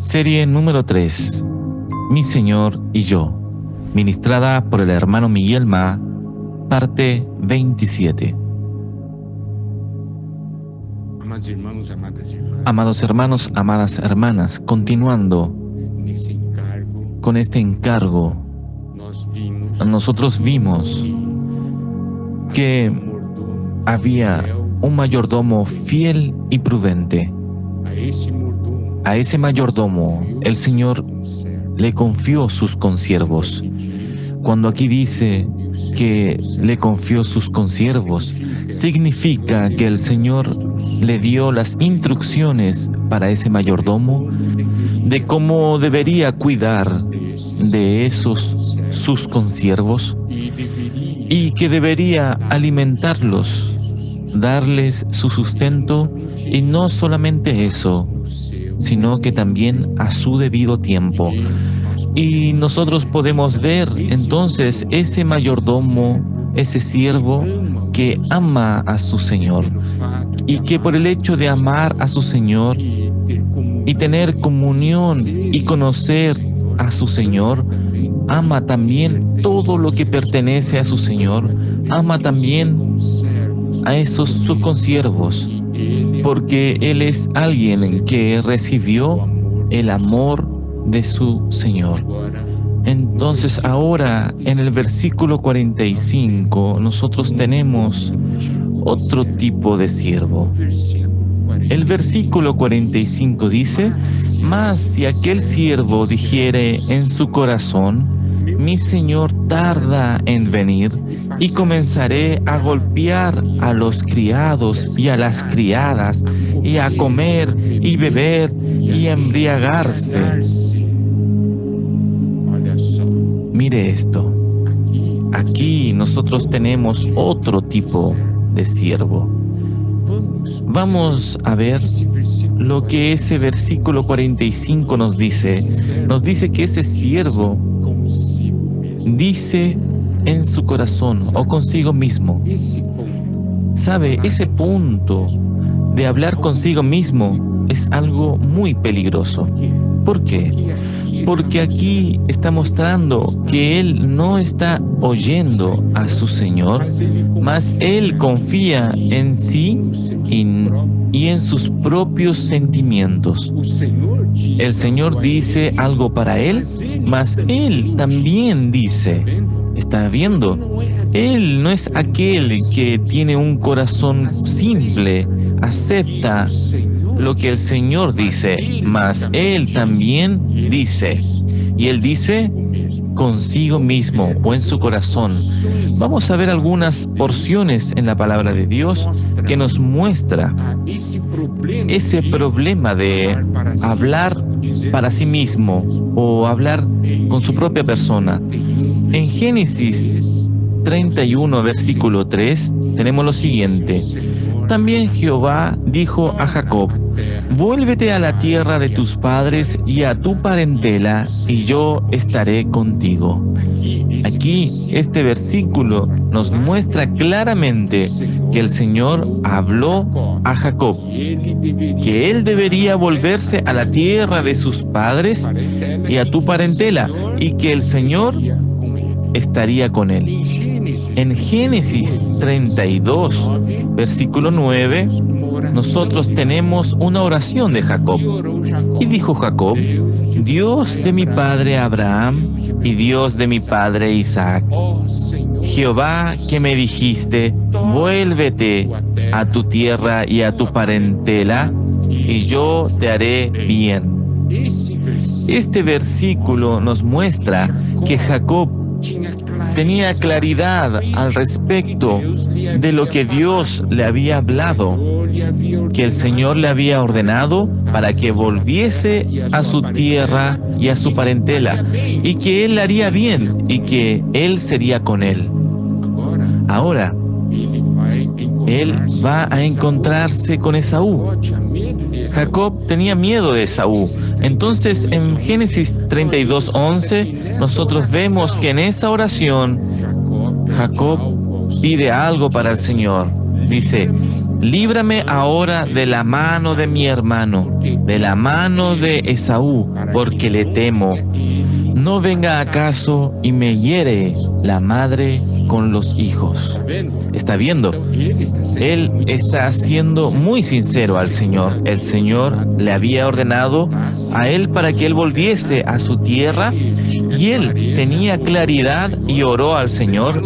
Serie número 3, Mi Señor y yo, ministrada por el hermano Miguel Ma, parte 27. Amados hermanos, amadas hermanas, continuando con este encargo, nosotros vimos que había un mayordomo fiel y prudente. A ese mayordomo el Señor le confió sus consiervos. Cuando aquí dice que le confió sus consiervos, significa que el Señor le dio las instrucciones para ese mayordomo de cómo debería cuidar de esos sus consiervos y que debería alimentarlos, darles su sustento, y no solamente eso, sino que también a su debido tiempo. Y nosotros podemos ver entonces ese mayordomo, ese siervo que ama a su Señor, y que por el hecho de amar a su Señor y tener comunión y conocer a su Señor, ama también todo lo que pertenece a su Señor, ama también a esos sus consiervos, porque Él es alguien que recibió el amor de su Señor. Entonces ahora en el versículo 45 nosotros tenemos otro tipo de siervo. El versículo 45 dice: «Mas si aquel siervo dijere en su corazón, mi Señor tarda en venir, y comenzaré a golpear a los criados y a las criadas, y a comer y beber y a embriagarse». Mire esto. Aquí nosotros tenemos otro tipo de siervo. Vamos a ver lo que ese versículo 45 nos dice. Nos dice que ese siervo dice en su corazón o consigo mismo. ¿Sabe? Ese punto de hablar consigo mismo es algo muy peligroso. ¿Por qué? Porque aquí está mostrando que él no está oyendo a su Señor, mas él confía en sí y en sus propios sentimientos. El Señor dice algo para él, mas él también dice. ¿Está viendo? Él no es aquel que tiene un corazón simple, acepta lo que el Señor dice, mas Él también dice. Y Él dice consigo mismo o en su corazón. Vamos a ver algunas porciones en la palabra de Dios que nos muestra ese problema de hablar para sí mismo o hablar con su propia persona. En Génesis 31, versículo 3, tenemos lo siguiente: «También Jehová dijo a Jacob, vuélvete a la tierra de tus padres y a tu parentela, y yo estaré contigo». Aquí este versículo nos muestra claramente que el Señor habló a Jacob, que él debería volverse a la tierra de sus padres y a tu parentela, y que el Señor estaría con él. En Génesis 32, versículo 9, nosotros tenemos una oración de Jacob. Y dijo Jacob: «Dios de mi padre Abraham y Dios de mi padre Isaac, Jehová que me dijiste, vuélvete a tu tierra y a tu parentela, y yo te haré bien». Este versículo nos muestra que Jacob tenía claridad al respecto de lo que Dios le había hablado, que el Señor le había ordenado para que volviese a su tierra y a su parentela, y que Él haría bien y que Él sería con él. Ahora, él va a encontrarse con Esaú. Jacob tenía miedo de Esaú. Entonces, en Génesis 32:11, nosotros vemos que en esa oración, Jacob pide algo para el Señor. Dice: líbrame ahora de la mano de mi hermano, de la mano de Esaú, porque le temo. No venga acaso y me hiere la madre con los hijos. ¿Está viendo? Él está siendo muy sincero al Señor. El Señor le había ordenado a él para que él volviese a su tierra y él tenía claridad y oró al Señor.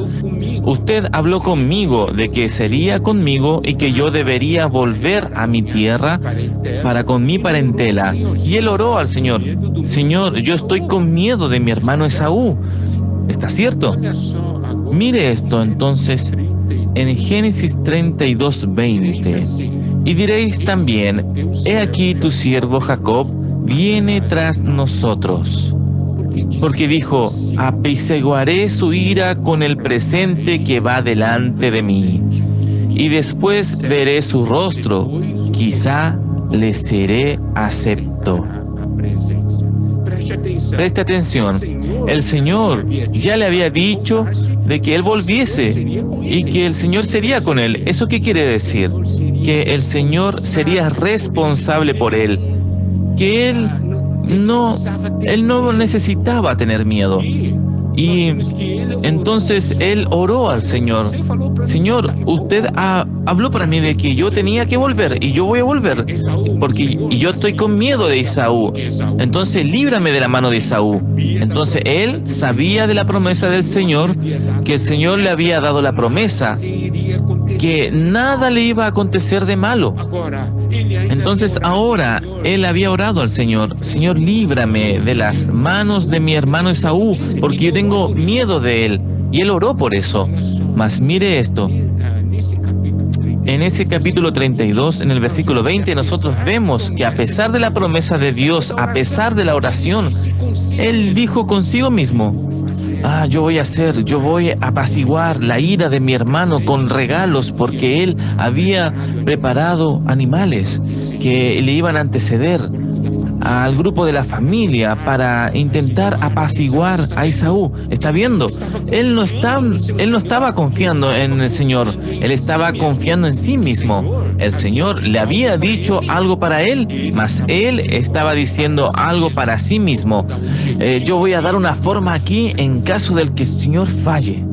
Usted habló conmigo de que sería conmigo y que yo debería volver a mi tierra para con mi parentela. Y él oró al Señor. Señor, yo estoy con miedo de mi hermano Esaú. ¿Está cierto? Mire esto entonces en Génesis 32:20. Y diréis también, he aquí tu siervo Jacob viene tras nosotros. Porque dijo, apaciguaré su ira con el presente que va delante de mí, y después veré su rostro, quizá le seré acepto. Preste atención, el Señor ya le había dicho de que él volviese y que el Señor sería con él. ¿Eso qué quiere decir? Que el Señor sería responsable por él, que él no necesitaba tener miedo. Y entonces él oró al Señor. Señor, usted habló para mí de que yo tenía que volver y yo voy a volver porque yo estoy con miedo de Esaú. Entonces líbrame de la mano de Esaú. Entonces él sabía de la promesa del Señor, que el Señor le había dado la promesa que nada le iba a acontecer de malo. Entonces ahora él había orado al Señor, Señor, líbrame de las manos de mi hermano Esaú, porque yo tengo miedo de él. Y él oró por eso. Mas mire esto. En ese capítulo 32, en el versículo 20, nosotros vemos que a pesar de la promesa de Dios, a pesar de la oración, él dijo consigo mismo, yo voy a apaciguar la ira de mi hermano con regalos, porque él había preparado animales que le iban a anteceder al grupo de la familia para intentar apaciguar a Esaú. ¿Está viendo? Él no estaba confiando en el Señor, él estaba confiando en sí mismo. El Señor le había dicho algo para él, mas él estaba diciendo algo para sí mismo. Yo voy a dar una forma aquí en caso del que el Señor falle.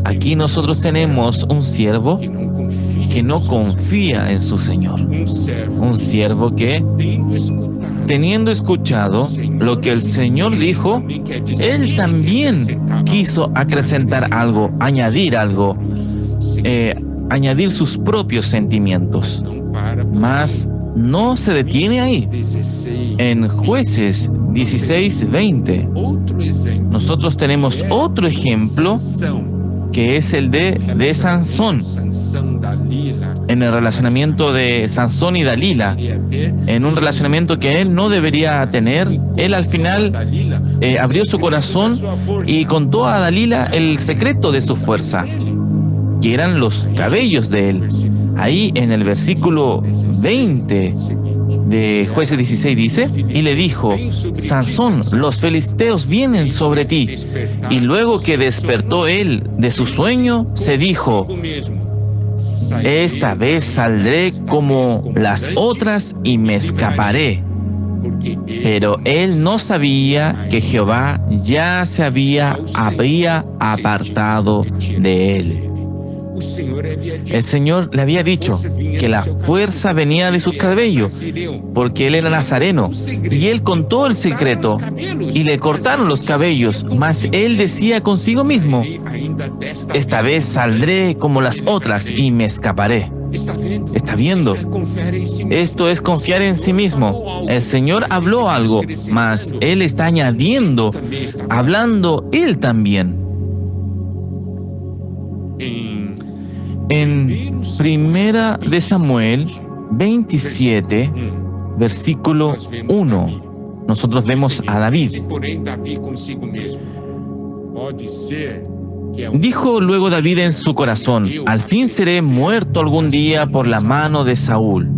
Aquí nosotros tenemos un siervo que no confía en su Señor. Un siervo que, teniendo escuchado lo que el Señor dijo, él también quiso acrecentar algo, añadir algo, añadir sus propios sentimientos. Mas no se detiene ahí. En Jueces 16:20, nosotros tenemos otro ejemplo que es el de Sansón. En el relacionamiento de Sansón y Dalila, en un relacionamiento que él no debería tener, él al final abrió su corazón y contó a Dalila el secreto de su fuerza, que eran los cabellos de él. Ahí en el versículo 20 de Jueces 16 dice, y le dijo, Sansón, los filisteos vienen sobre ti. Y luego que despertó él de su sueño, se dijo, esta vez saldré como las otras y me escaparé. Pero él no sabía que Jehová ya se había apartado de él. El Señor le había dicho que la fuerza venía de sus cabellos, porque él era nazareno, y él contó el secreto, y le cortaron los cabellos, mas él decía consigo mismo, esta vez saldré como las otras y me escaparé. ¿Está viendo? Esto es confiar en sí mismo. El Señor habló algo, mas él está añadiendo, hablando él también. En Primera de Samuel 27, versículo 1, nosotros vemos a David. Dijo luego David en su corazón, al fin seré muerto algún día por la mano de Saúl.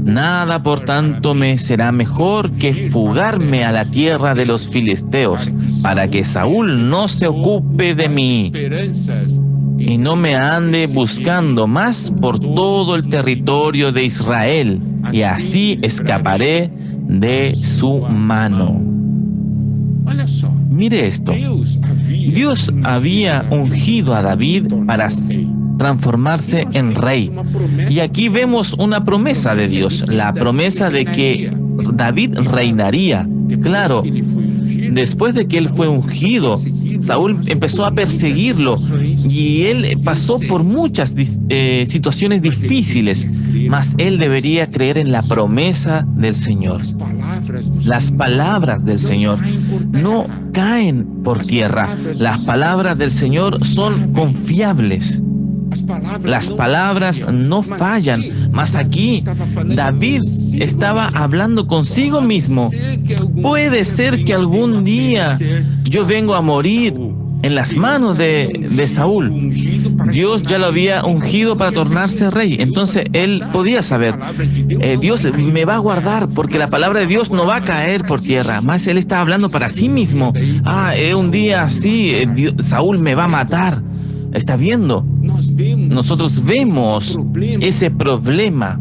Nada, por tanto, me será mejor que fugarme a la tierra de los filisteos, para que Saúl no se ocupe de mí. y no me ande buscando más por todo el territorio de Israel, y así escaparé de su mano. Mire esto. Dios había ungido a David para transformarse en rey. Y aquí vemos una promesa de Dios, la promesa de que David reinaría. Claro, después de que él fue ungido, Saúl empezó a perseguirlo y él pasó por muchas situaciones difíciles, mas él debería creer en la promesa del Señor. Las palabras del Señor no caen por tierra. Las palabras del Señor son confiables. Las palabras no fallan, mas aquí David estaba hablando consigo mismo. Puede ser que algún día yo vengo a morir en las manos de Saúl. Dios ya lo había ungido para tornarse rey. Entonces él podía saber, Dios me va a guardar porque la palabra de Dios no va a caer por tierra. Más él está hablando para sí mismo. Un día así, Saúl me va a matar. ¿Está viendo? Nosotros vemos ese problema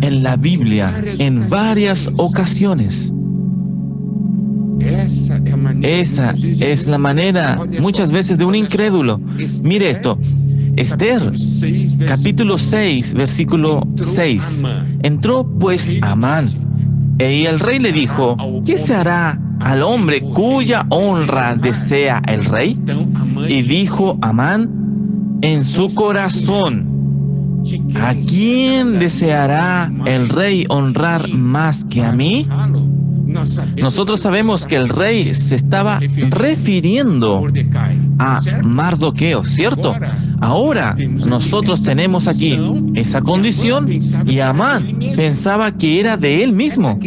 en la Biblia en varias ocasiones. Esa es la manera muchas veces de un incrédulo. Mire esto. Esther, capítulo 6, versículo 6. Entró pues Amán, y el rey le dijo, ¿qué se hará al hombre cuya honra desea el rey? Y dijo Amán en su corazón, ¿a quién deseará el rey honrar más que a mí? Nosotros sabemos que el rey se estaba refiriendo a Mardoqueo, ¿cierto? Ahora nosotros tenemos aquí esa condición y Amán pensaba que era de él mismo.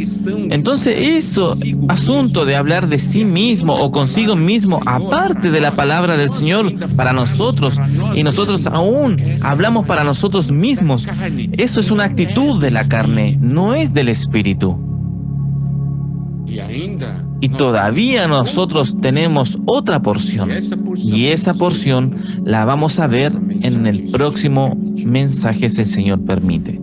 Entonces eso, asunto de hablar de sí mismo o consigo mismo, aparte de la palabra del Señor para nosotros, y nosotros aún hablamos para nosotros mismos, eso es una actitud de la carne, no es del Espíritu. Y todavía nosotros tenemos otra porción. Y esa porción la vamos a ver en el próximo mensaje, si el Señor permite.